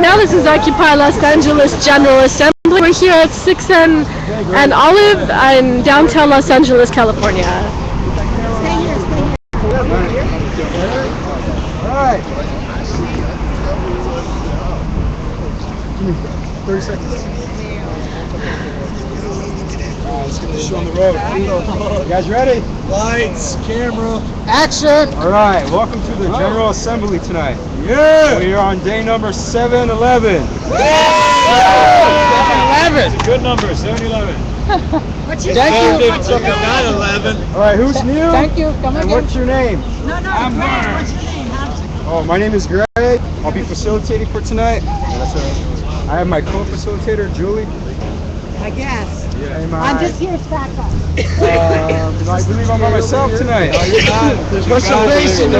right now this is Occupy Los Angeles General Assembly. We're here at 6th and Olive in downtown Los Angeles, California. Alright. 30 seconds. Let's get this show on the road. You guys ready? Lights, camera, action! Alright, welcome to the General Assembly tonight. Yeah! We are on day number 711. 7-11! Good number, 7-11. What's your Thank name? you. 9-11. Alright, who's new? Thank you. Come And again. what's your name? No, I'm Mark. what's your name? Oh, my name is Greg. I'll be facilitating for tonight. I have my co-facilitator, Julie. I guess. And I'm just here as backup. I believe I'm by myself tonight. Special face in the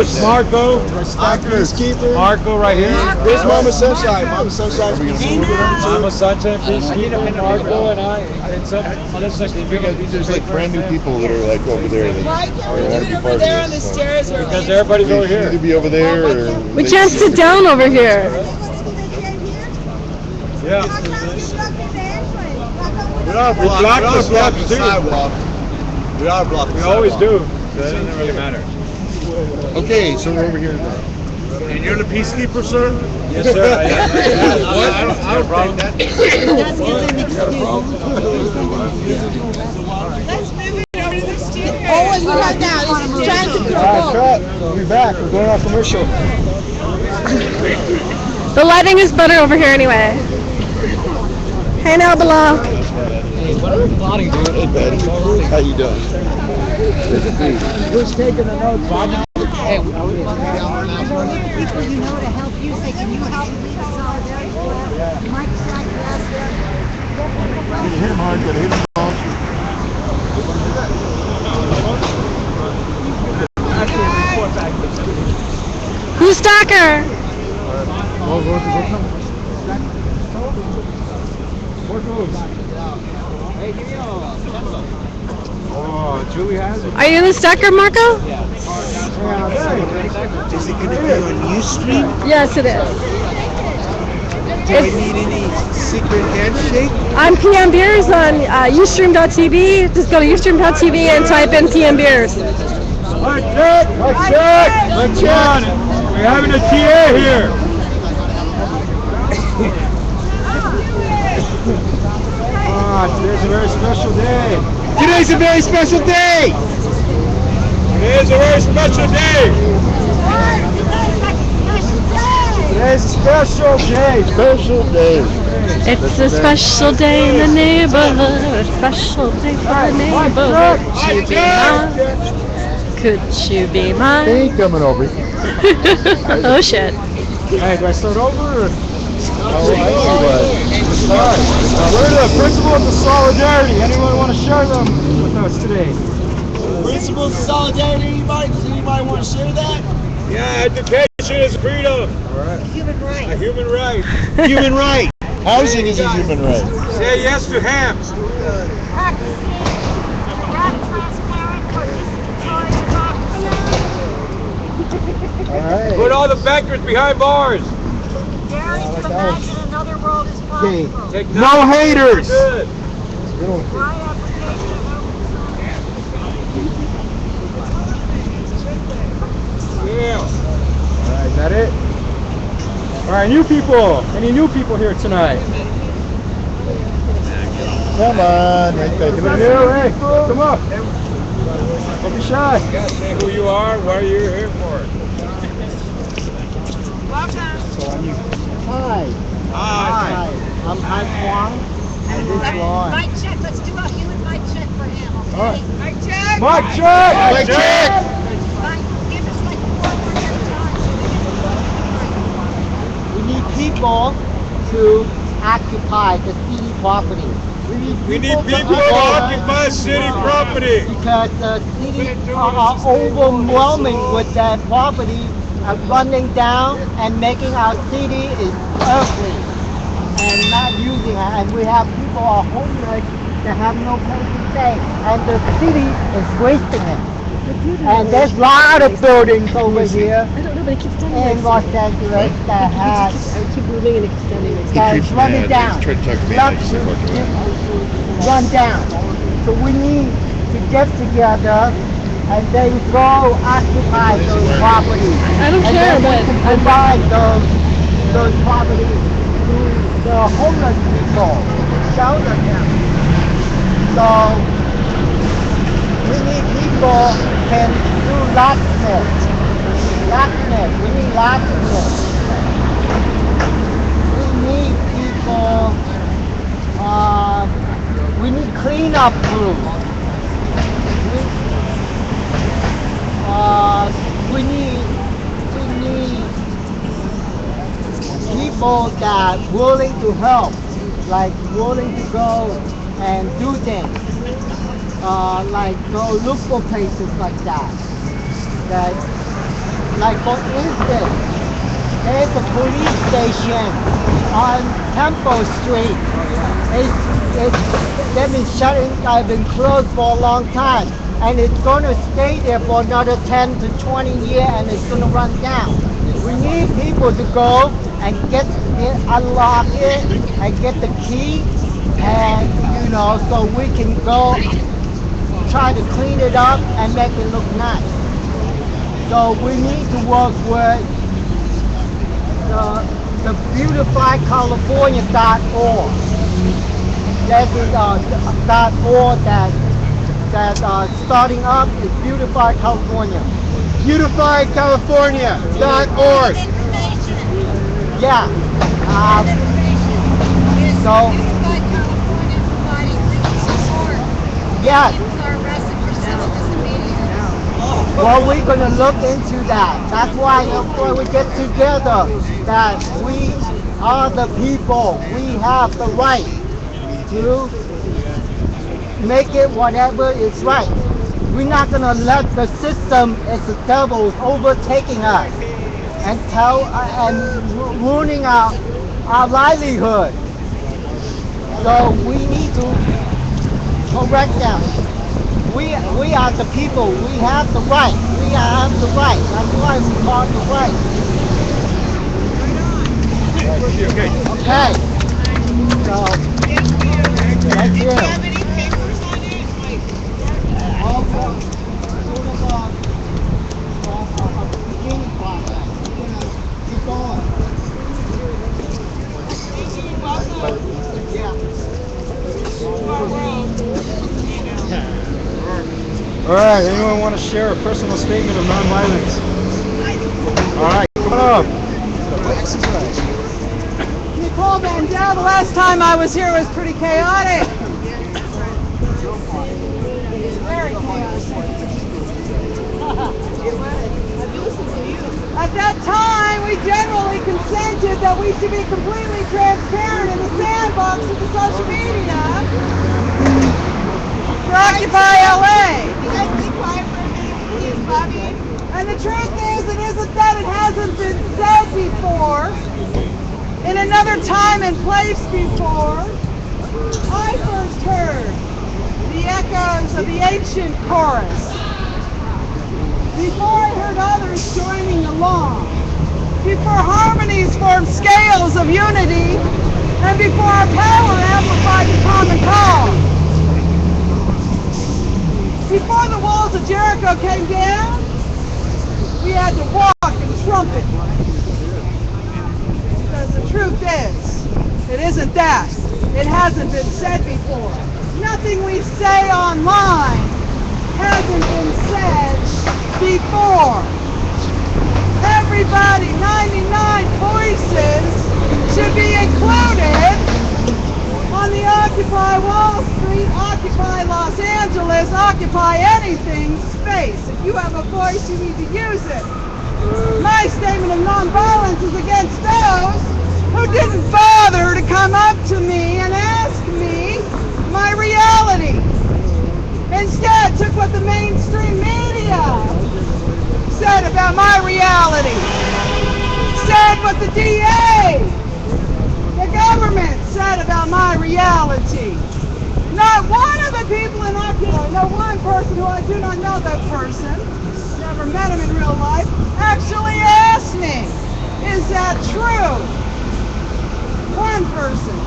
Stackers. Marco. Peacekeeper. Marco right here. Where's Mama Sunshine? Mama Sunshine. Mama Sunshine, Peacekeeper, Marco, and I. And some other section. There's like brand new people that are like over there. Why can't we do it over there on the stairs? Or Because everybody's over They here. need to be over there. Or We can't sit down over here. Yeah. We are blocked the sidewalk. We are blocked. We always do. So it doesn't really matter. Okay, so we're over here now. And you're the peacekeeper, sir? Yes, sir. I don't take that. Let's give them an excuse. Let's move it over to the stairs. Oh, what you got now? This is trying to Alright, we're back. We're going off commercial. The lighting is better over here anyway. Hey now, Bilal. Hey, buddy. How you doing? Who's taking the notes? Hey, people you know to help you say, can you help me lead the solidarity flag? Mike's like last there. Hit him hard, but hit him hard. Who's Stacker? Oh, Julie has it. Are you in the Stacker, Marco? Is it going to be on Ustream? Yes, it is. Do I need any secret handshake? I'm PM Beers on Ustream.tv. Just go to Ustream.tv and type in PM Beers. Mic check! Mic check! Mic check! We're having a TA here. Today's a very special day. Today's a very special day! It is a very special day. Today's a special day. Special day. It's a special day in the neighborhood. A special day for the neighborhood. Could you be mine? They ain't coming over. Oh shit. Hey, do I start over? Or? Alright. We're the principles of solidarity. Anyone want to share them with us today? Principles of solidarity, anybody? Does anybody want to share that? Yeah, education is freedom. Human A rights. human right. Human right. Housing is a human right. Say yes to hams. Alright. Put all the bankers behind bars. Another world is possible. Take No haters. Good. Yeah. Alright, is that it? Alright, new people. Any new people here tonight? Come on. Right there. Anybody new? Hey, come up. Don't be shy. You gotta say who you are, what you're here for. Hi. Hi. I'm Huang. And this Ron. Mic check. Let's do a human mic check for him, okay? Alright. Mic check. Mic check. Mic check. Give us like 4 minutes time. We need people to occupy the city property. We need people to occupy city property. Because the cities are overwhelming with that property, running down and making our city is ugly and not using it. And we have people are homeless that have no place to stay, and the city is wasting it. And there's a lot of buildings over here I don't know, but it keeps standing in next Los to me. Angeles that has I keep moving and it keeps standing next to me. that keeps is running mad. down. He's trying to talk to me, Love and I just to talk to him. run down. So we need to get together and then go occupy those properties. I don't And care, then we but can provide those properties to the homeless people, shelter them. So we need people who can do locksmith. Locksmith. We need locksmith. We need people. We need cleanup crews. We need people that willing to help, like willing to go and do things, like go look for places like that. That, like for instance, there's a police station on Temple Street. They've been closed for a long time, and it's going to stay there for another 10 to 20 years, and it's going to run down. We need people to go and unlock it and get the key, and so we can go try to clean it up and make it look nice. So we need to work with the beautifycalifornia.org. That is .org that starting up is Beautify California. BeautifyCalifornia.org. Yeah. So yes. Well, we're going to look into that. That's why we get together. That we are the people. We have the right to make it whatever is right. We're not going to let the system as the devil overtaking us and ruining our livelihood. So we need to correct them. We are the people. We have the right. We have the right. That's why we call it the right. Okay. So, thank you. Do you have any papers on it? Like, Beginning process. We're gonna keep going. All right, anyone want to share a personal statement of nonviolence? All right, come on up. Nicole Mandel, the last time I was here was pretty chaotic. Very chaotic. At that time, we generally consented that we should be completely transparent in the sandbox of the social media for Occupy LA. you guys be quiet for a minute, please, Bobby? And the truth is, it isn't that it hasn't been said before, in another time and place before. I first heard the echoes of the ancient chorus before I heard others joining along, before harmonies formed scales of unity, and before our power amplified the common cause. Before the walls of Jericho came down, we had to walk and trumpet. Because the truth is, it isn't that. It hasn't been said before. Nothing we say online hasn't been said before. Everybody, 99 voices should be included on the Occupy Wall Street, Occupy Los Angeles, Occupy anything space. If you have a voice, you need to use it. My statement of nonviolence is against those who didn't bother to come up to me and ask me my reality. Instead, took what the mainstream media said about my reality. Said what the DA, the government said about my reality. Not one of the people in Occupy, no one person who I do not know that person, never met him in real life, actually asked me, is that true? One person.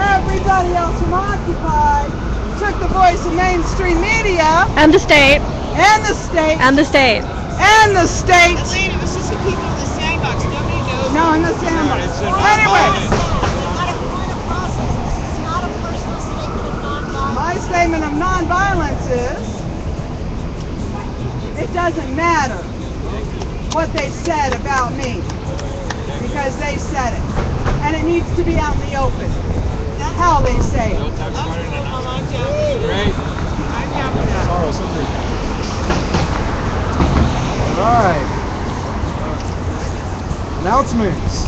Everybody else from Occupy took the voice of mainstream media And the state. and the state And the state. and the state. Lady, this is the people in the sandbox. Nobody knows. No, in the sandbox. Anyway, my statement of nonviolence is, it doesn't matter what they said about me, because they said it. And it needs to be out in the open. How they say it. Alright. Announcements.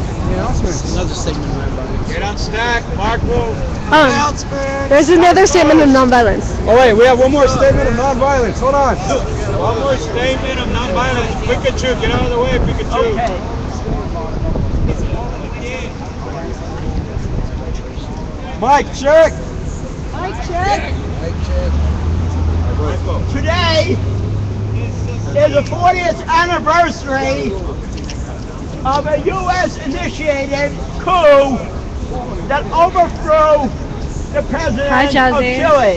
Another segment of my body. Get on stack, Mark will. Oh, there's another statement of nonviolence. Oh wait, we have one more statement of nonviolence. Hold on. One more statement of nonviolence. Pikachu, get out of the way, Pikachu. Okay. Mike, check. Mic check. Today is the 40th anniversary of a U.S.-initiated coup that overthrew the president Hi, of Jazzy. Chile.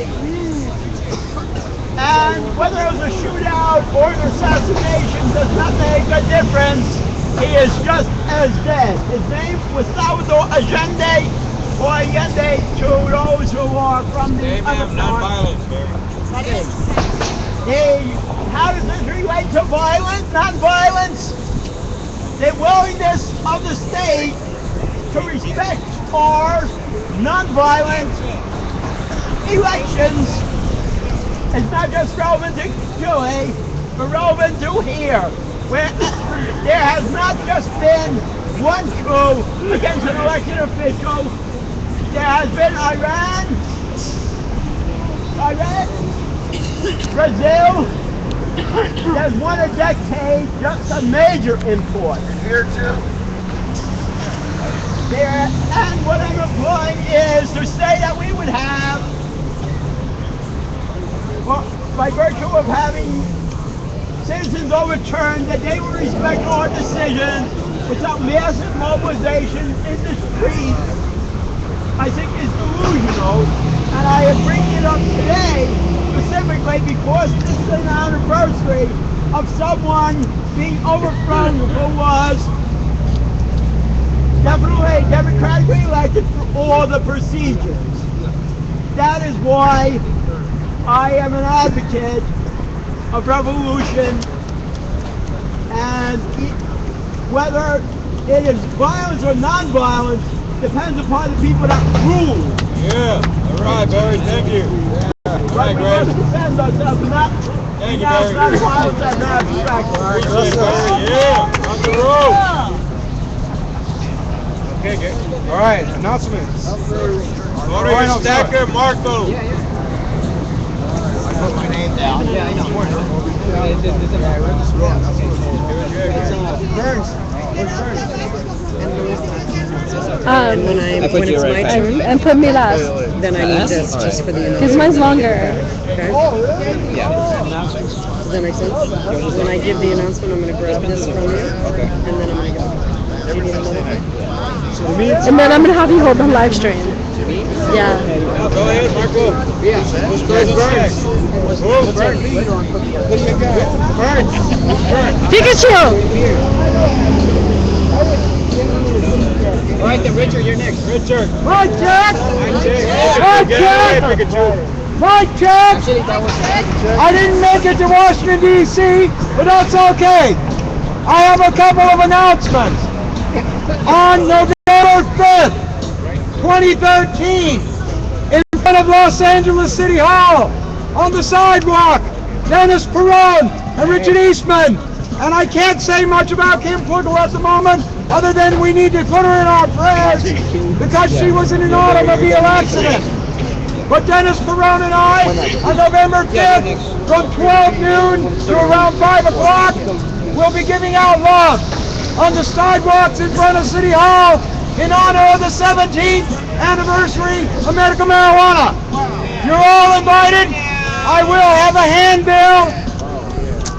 And whether it was a shootout or an assassination does not make a difference. He is just as dead. His name was Salvador Allende, or Allende to those who are from the Statement other of part. nonviolence, Barry. How does this relate to violence, non-violence? The willingness of the state to respect our non-violent elections is not just relevant to Chile, but relevant to here, where there has not just been one coup against an elected official. There has been Iran, Brazil. There's one a decade, just a major import. Here too. There, and what I'm implying is to say that we would have, well, by virtue of having citizens overturned, that they would respect our decisions without massive mobilization in the streets, I think is delusional, and I am bringing it up today specifically because this is an anniversary of someone being overthrown who was definitely democratically elected for all the procedures. That is why I am an advocate of revolution, and whether it is violence or non-violence depends upon the people that rule. Yeah, all right, Barry, thank you. All right, We Greg. must defend ourselves, not Thank you, denounce Barry. non-violence as an abstract. Appreciate it, Barry. Yeah, on the road. Okay, good. Alright, announcements. Moderator Stacker, Marco. When it's my turn. And put me last. Then I need this just for the Because mine's longer. Okay. Does that make sense? When I give the announcement, I'm going to grab this from you. Okay. And then I'm going to go. Do you need another? And then I'm going to have you hold the live stream. Yeah. Go ahead, Marco. Yeah. Who's next? Who? Pikachu! All right, then Richard, you're next. Richard. Mic check! Get away, Pikachu. Mic check! I didn't make it to Washington, D.C., but that's okay. I have a couple of announcements. On November 5th, 2013, in front of Los Angeles City Hall, on the sidewalk, Dennis Perone and Richard Eastman. And I can't say much about Kim Puttle at the moment, other than we need to put her in our prayers because she was in an automobile accident. But Dennis Perone and I, on November 5th, from 12 noon to around 5 o'clock, will be giving out love on the sidewalks in front of City Hall in honor of the 17th anniversary of medical marijuana. You're all invited. I will have a handbill.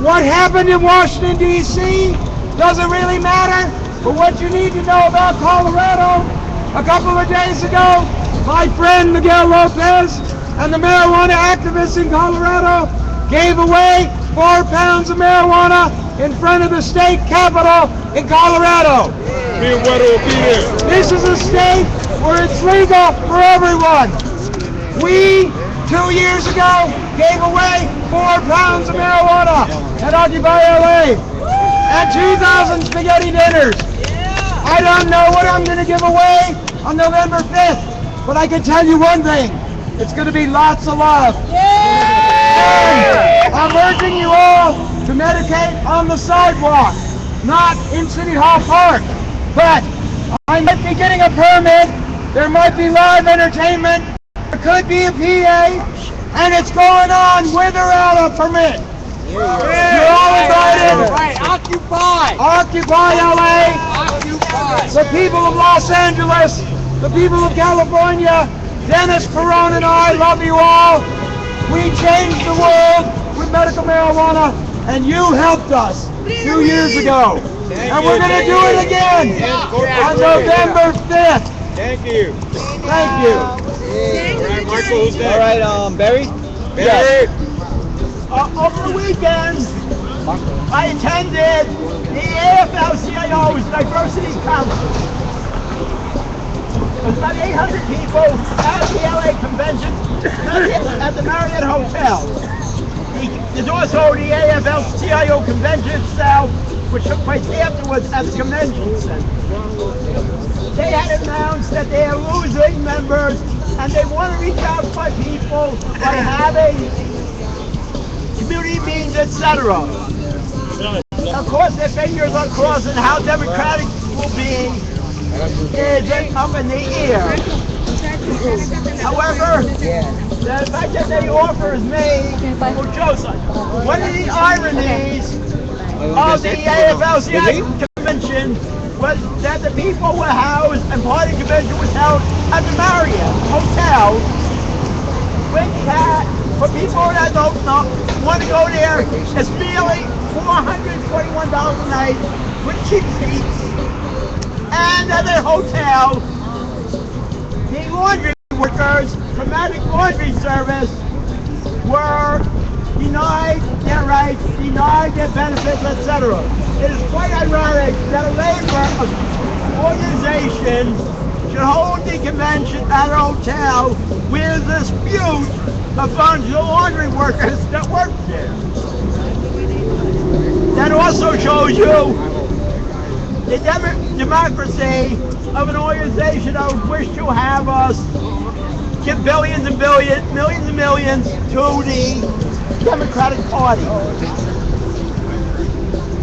What happened in Washington, D.C. doesn't really matter. But what you need to know about Colorado, a couple of days ago, my friend Miguel Lopez and the marijuana activists in Colorado gave away 4 pounds of marijuana in front of the state capitol in Colorado. Me and Weddle will be there. This is a state where it's legal for everyone. We, 2 years ago, gave away 4 pounds of marijuana at Occupy LA and 2,000 spaghetti dinners. I don't know what I'm going to give away on November 5th, but I can tell you one thing. It's going to be lots of love. And I'm urging you all to meditate on the sidewalk, not in City Hall Park. But I might be getting a permit. There might be live entertainment. There could be a PA, and it's going on with or without a permit. You're all invited. Right, occupy! Occupy LA. Occupy! The people of Los Angeles, the people of California, Dennis Perone and I love you all. We changed the world with medical marijuana, and you helped us 2 years ago. And we're going to do it again on November 5th. Thank you. Thank you. All right, Michael, who's next? All right, Barry? Barry. Over the weekend, I attended the AFL-CIO's Diversity Council. There's about 800 people at the LA convention at the Marriott Hotel. There's also the AFL-CIO convention itself, which took place afterwards at the convention center. They had announced that they are losing members and they want to reach out to people by having community meetings, etc. Of course, their fingers are crossed and how democratic will be is up in the air. However, the fact that they offer is made for Joseph. One of the ironies of the AFL-CIO convention was that the people were housed and part of the convention was held at the Marriott Hotel, which had, for people that don't know, want to go there, it's nearly $421 a night with cheap seats. And at the hotel, the laundry workers from Magic Laundry Service were denied their rights, denied their benefits, etc. It is quite ironic that a labor organization should hold the convention at a hotel with a dispute of bunch of laundry workers that work there. That also shows you the democracy of an organization that would wish to have us give billions and billions, millions and millions to the Democratic Party.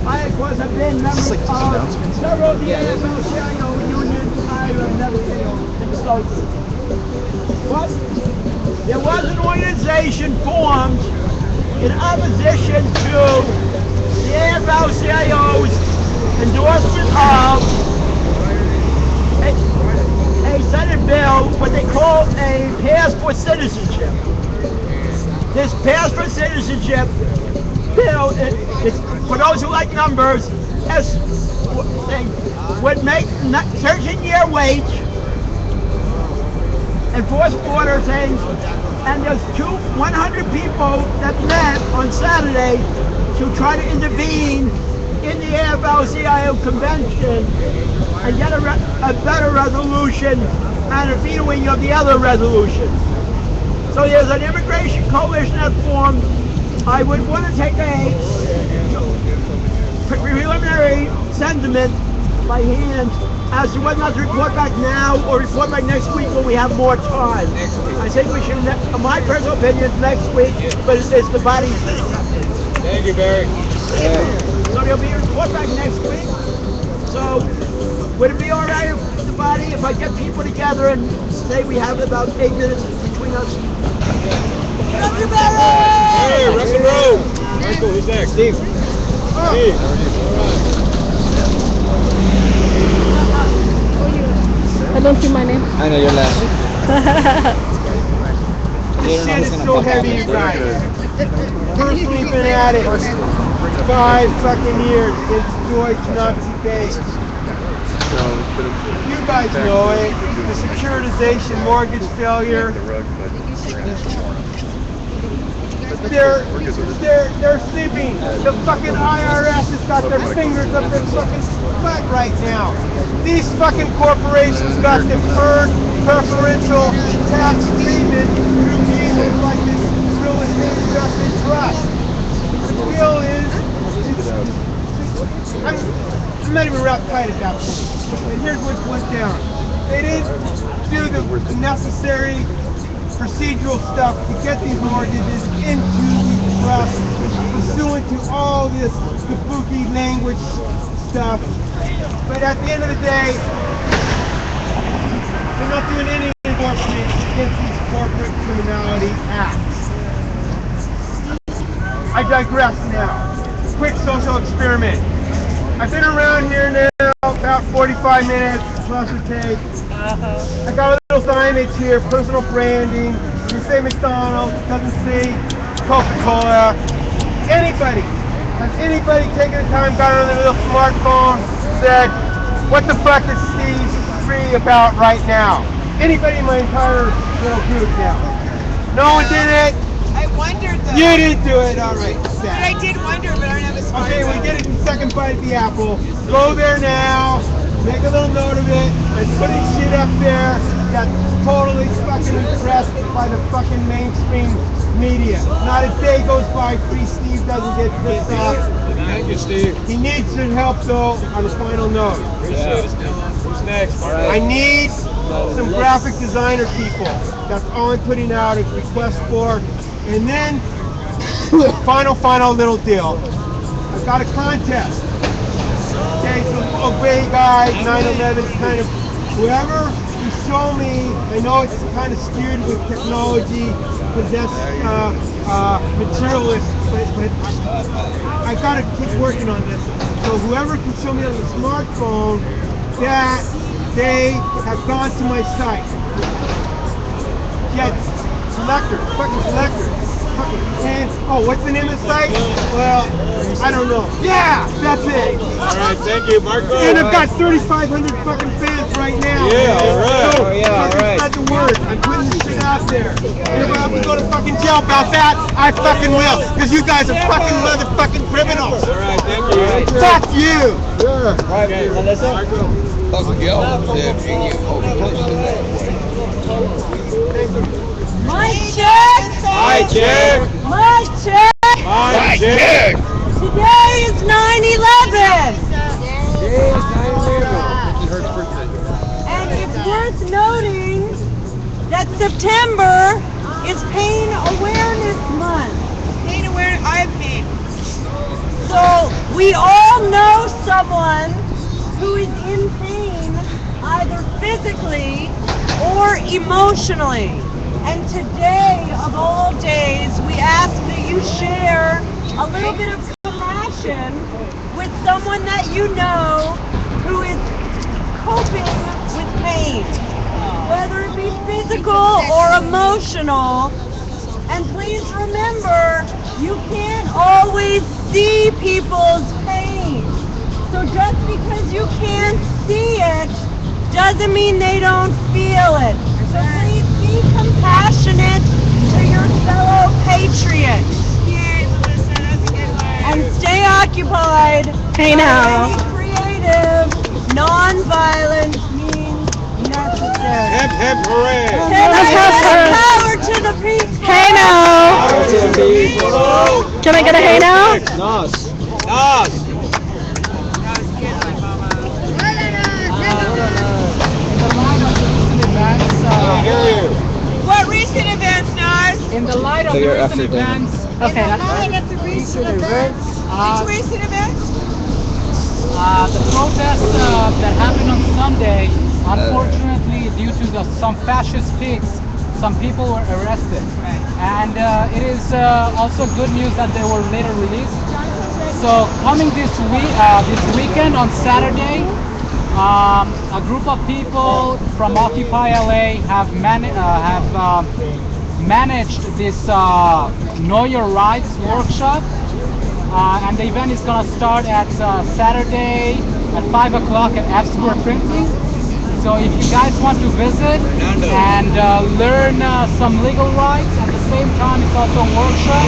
I, of course, have been members of several of the AFL-CIO unions. I have never been consulted. But there was an organization formed in opposition to the AFL-CIO's endorsement of a Senate bill, what they call a Pass for Citizenship. This Pass for Citizenship bill, for those who like numbers, would make 13-year wage, enforce border things, and there's 100 people that met on Saturday to try to intervene in the AFL-CIO convention and get a better resolution and a vetoing of the other resolution. So there's an immigration coalition that formed. I would want to take a preliminary sentiment by hand as to whether or not to report back now or report back next week when we have more time. I think we should, my personal opinion, next week, but it's the body's thing. Thank you, Barry. So there'll be a report back next week. So would it be all right if the body, if I get people together and say we have about 8 minutes between us? Thank you, Barry! Hey, rest and roll. Michael, who's next? Steve. Steve. I don't see my name. I know your last. this shit is so heavy, you guys. Personally been at it 5 fucking years against Deutsche Nazi base. You guys know it. The securitization, mortgage failure. They're sleeping. The fucking IRS has got their fingers up their fucking butt right now. These fucking corporations got deferred preferential tax treatment through people like this real estate investment trust. The deal is, I'm not even wrapped tight at that point. And here's what went down. They didn't do the necessary procedural stuff to get these mortgages into the trust pursuant to all this kabuki language stuff. But at the end of the day, they're not doing any enforcement against these corporate criminality acts. I digress now. Quick social experiment. I've been around here now about 45 minutes, plus or take. I got a little signage here, personal branding. You say McDonald's, doesn't say Coca-Cola. Anybody, has anybody taken the time, got on their little smartphone, said, what the fuck is C3 about right now? Anybody in my entire little group now? No one did it? I wondered though. You didn't do it, alright. But I did wonder, but I don't have a smartphone. Okay, we get it the second bite at the apple. Go there now, make a little note of it, and putting shit up there that's totally fucking impressed by the fucking mainstream media. Not a day goes by Free Steve doesn't get pissed off. Thank you, Steve. He needs some help though on the final note. Who's next? I need some graphic designer people. That's all I'm putting out a request for. And then, final little deal. I've got a contest. Okay, so obey guide, 9/11, kind of, whoever you show me, I know it's kind of skewed with technology, possessed materialists, but I gotta keep working on this. So whoever can show me on the smartphone that they have gone to my site. Get selector, fucking selector. And, what's the name of the site? Well, I don't know. Yeah, that's it. Alright, thank you, Marco. And I've got 3,500 fucking fans right now. Yeah, alright. So, spread the word. I'm putting this shit out there. And if I have to go to fucking jail about that, I fucking will. Because you guys are fucking motherfucking criminals. Alright, thank you. Fuck you. Okay, Melissa. My check! Hi, check. My check! Hi, check. Today is 9/11! And it's worth noting that September is Pain Awareness Month. Pain awareness, I have pain. So we all know someone who is in pain, either physically or emotionally. And today, of all days, we ask that you share a little bit of compassion with someone that you know who is coping with pain, whether it be physical or emotional. And please remember, you can't always see people's pain. So just because you can't see it doesn't mean they don't feel it. So please be compassionate to your fellow patriots. Yay, Melissa, that's a good one. And stay occupied. Hey now. Any creative, non-violent means necessary. Hip, hip, hooray. Power to the people. Hey now. Can I get a hey now? Nos. That was good, my mama. I hear you. What recent events, Nas? In the light of the recent events, Okay. Which recent events? the protest that happened on Sunday, unfortunately, due to some fascist pigs, some people were arrested. And it is also good news that they were later released. So coming this weekend on Saturday, a group of people from Occupy LA have managed this Know Your Rights workshop, and the event is going to start at Saturday at 5 o'clock at F Square Printing. So if you guys want to visit and learn some legal rights, at the same time it's also a workshop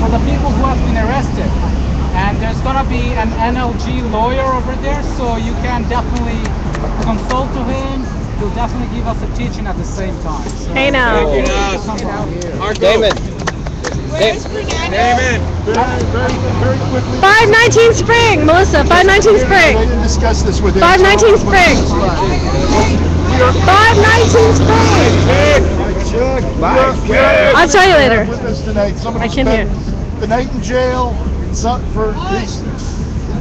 for the people who have been arrested. And there's going to be an NLG lawyer over there, so you can definitely consult to him. He'll definitely give us a teaching at the same time. So, Hey now. Damon. Damon. Very quickly. 519 Spring, Melissa. 519 Spring. I didn't discuss this with him. 519 Spring. 519 Spring. I'll tell you later. With us tonight. I can hear. The night in jail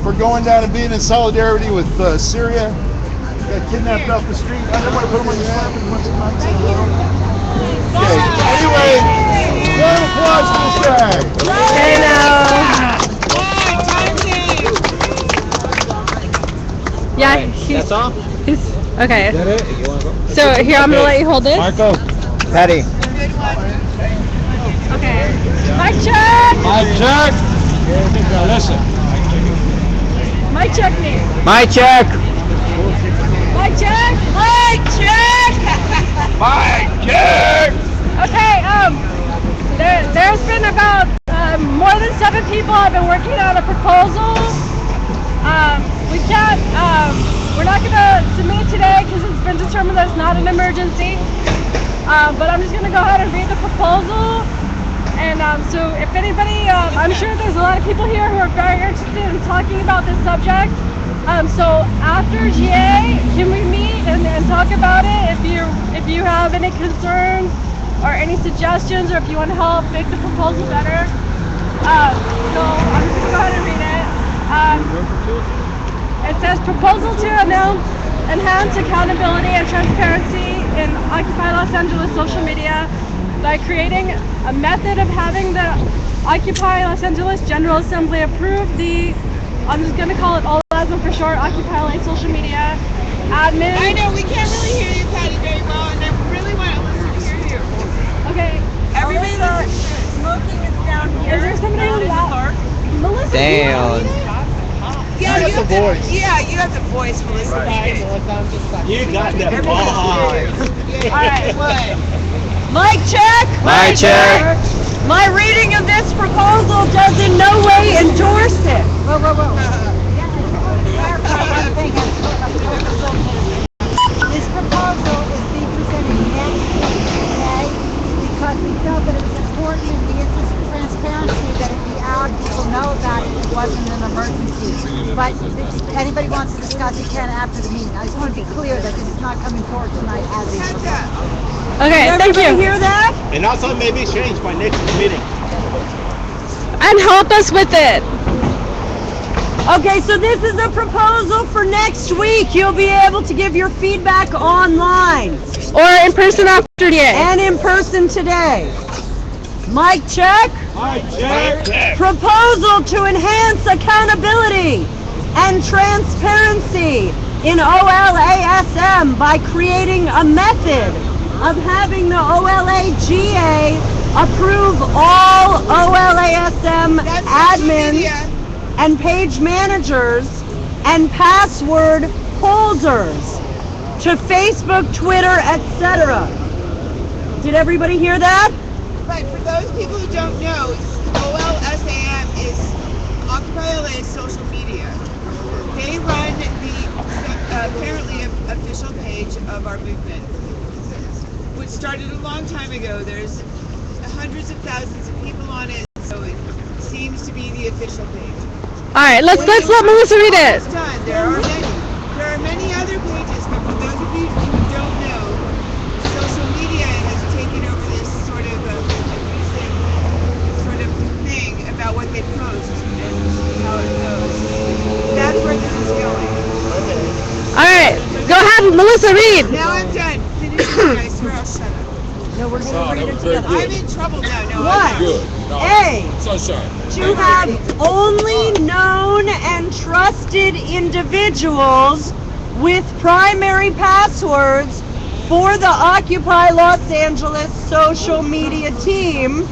for going down and being in solidarity with Syria. Got kidnapped off the street. I don't want to put him on the spot, but he wants to not say hello. Okay. Anyway, round of applause for this guy. Hey now. Yeah, That's all? he's okay. Is that it? You want to go? So here, I'm gonna let you hold this. Marco. Patty. Okay. Mic check. Mic check. Now listen. Mic check me. Mic check. Mic check. Mic check. Mic check. Okay. There's been about more than 7 people have been working on a proposal. We can't. We're not gonna submit it today because it's been determined that it's not an emergency. But I'm just gonna go ahead and read the proposal. And so if anybody, I'm sure there's a lot of people here who are very interested in talking about this subject. So after GA, can we meet and talk about it? If you have any concerns or any suggestions, or if you want to help make the proposal better. So I'm just gonna go ahead and read it. It says proposal to enhance accountability and transparency in Occupy Los Angeles social media by creating a method of having the Occupy Los Angeles General Assembly approve the, I'm just going to call it OLAGA for short, Occupy LA social media admin. I know, we can't really hear you, Patty, very well, and I really want to listen to hear you. Okay. Everybody listen. Smoking is down here. Is there somebody down in the loud? park. Melissa, Damn. Yeah, You you have have the voice. Yeah, you have the voice, Melissa. You got that All right, what? Mic check. Mic check. My reading of this proposal does in no way endorse it. Whoa. Clarify one thing. This proposal is being presented next week, okay? Because we felt that it was important in the interest of transparency that it be out, people know about it, it wasn't an emergency. But if anybody wants to discuss it, can after the meeting. I just want to be clear that this is not coming forward tonight as a proposal. Okay, thank you. Hear that? And also maybe change by next meeting. And help us with it. Okay, so this is a proposal for next week. You'll be able to give your feedback online Or in person after GA. and in person today. Mic check. Mic check. Proposal to enhance accountability and transparency in OLASM by creating a method of having the OLAGA approve all OLASM admins and page managers and password holders to Facebook, Twitter, etc. Did everybody hear that? Right, for those people who don't know, OLSAM is Occupy LA social media. They run the apparently official page of our movement, which started a long time ago. There's hundreds of thousands of people on it, so it seems to be the official page. All right, let's let Melissa read it. It's done. There are many other pages, but for those of you who don't know, social media has taken over this sort of abusive sort of thing about what they post and how it goes. That's where this is going. All right, go ahead, Melissa, read. Now I'm done. Finish it. I swear I'll shut up. No, we're going to read it together. I'm in trouble now. No, What? I'm not. A, Sunshine. to have only known and trusted individuals with primary passwords for the Occupy Los Angeles social media team,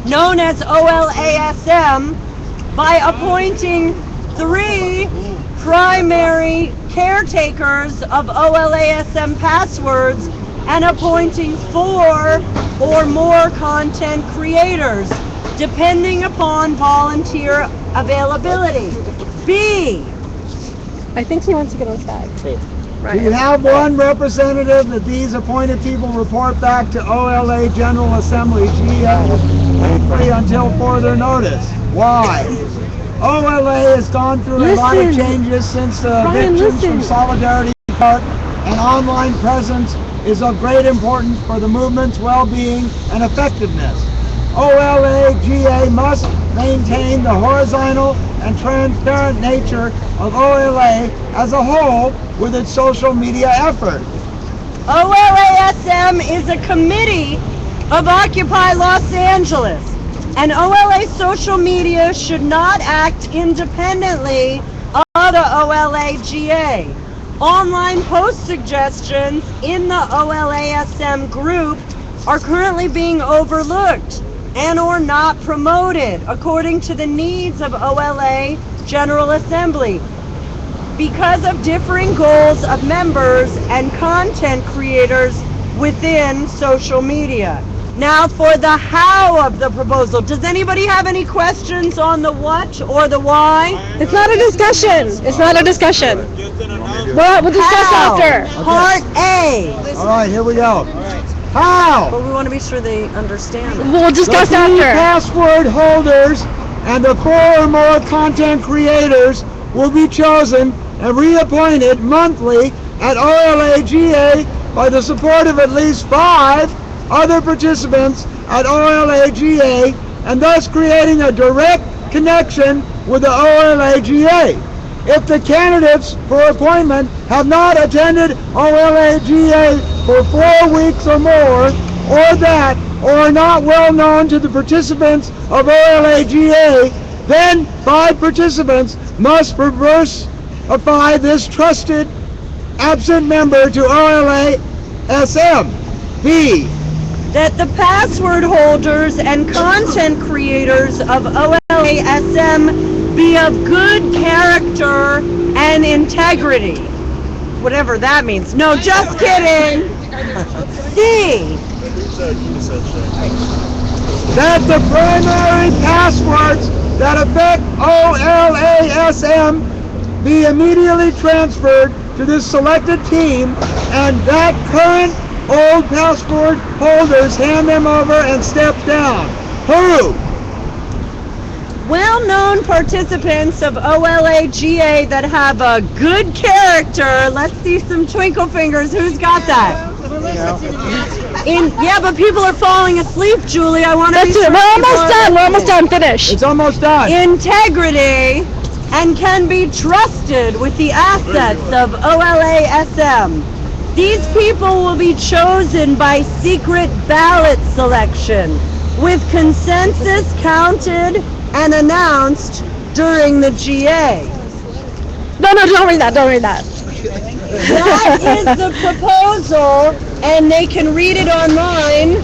known as OLASM, by appointing 3 primary caretakers of OLASM passwords and appointing 4 or more content creators, depending upon volunteer availability. B. I think he wants to get on tag. Do you have one representative that these appointed people report back to OLA General Assembly, GA, until further notice? Why? OLA has gone through a lot of changes since the evictions from Solidarity Park, and online presence is of great importance for the movement's well-being and effectiveness. OLA-GA must maintain the horizontal and transparent nature of OLA as a whole with its social media effort. OLASM is a committee of Occupy Los Angeles, and OLA social media should not act independently of the OLA-GA. Online post suggestions in the OLASM group are currently being overlooked and or not promoted according to the needs of OLA General Assembly because of differing goals of members and content creators within social media. Now for the how of the proposal. Does anybody have any questions on the what or the why? It's not a discussion. It's not a discussion. We'll discuss How? after. Part A. All right, here we go. How? But we want to be sure they understand it. We'll discuss The 3 after. password holders and the 4 or more content creators will be chosen and reappointed monthly at OLA-GA by the support of at least 5 other participants at OLA-GA, and thus creating a direct connection with the OLA-GA. If the candidates for appointment have not attended OLA-GA for 4 weeks or more, or are not well known to the participants of OLA-GA, then 5 participants must reverse-ify this trusted absent member to OLA-SM. B. That the password holders and content creators of OLASM be of good character and integrity. Whatever that means. No, just kidding. C. That the primary passwords that affect OLASM be immediately transferred to this selected team, and that current old password holders hand them over and step down. Who? Well-known participants of OLA-GA that have a good character. Let's see some twinkle fingers. Who's got that? Yeah, but people are falling asleep, Julie. I want to be sure. We're almost done. We're almost done. Finish. It's almost done. Integrity and can be trusted with the assets of OLASM. These people will be chosen by secret ballot selection, with consensus counted and announced during the GA. No, don't read that. Don't read that. That is the proposal, and they can read it online.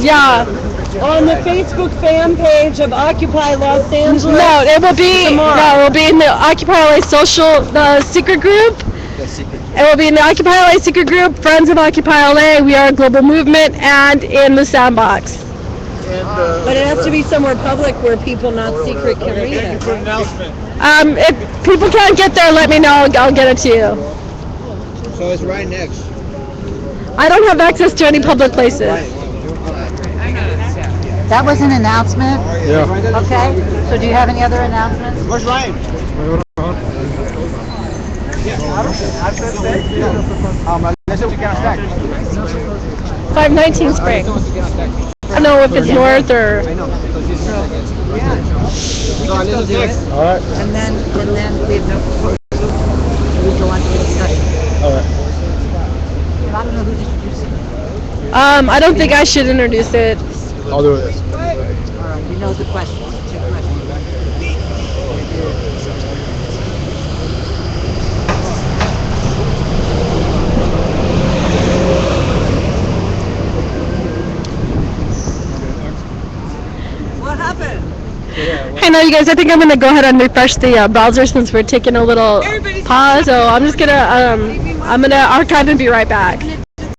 Yeah. On the Facebook fan page of Occupy Los Angeles. No, it will be tomorrow. No, it will be in the Occupy LA social secret group. It will be in the Occupy LA secret group, Friends of Occupy LA. We are a global movement, and in the sandbox. But it has to be somewhere public where people not secret can read it. If people can't get there, let me know. I'll get it to you. So it's right next. I don't have access to any public places. That was an announcement? Yeah. Okay, so do you have any other announcements? Where's Ryan? 519 Spring. I don't know if it's north or. All right. And then we have no proposal. We go on to the discussion. All right. I don't know who's introducing. I don't think I should introduce it. I'll do it. All right, you know the questions. Two questions. I know you guys. I think I'm gonna go ahead and refresh the browser since we're taking a little pause. So I'm just gonna I'm gonna archive and be right back.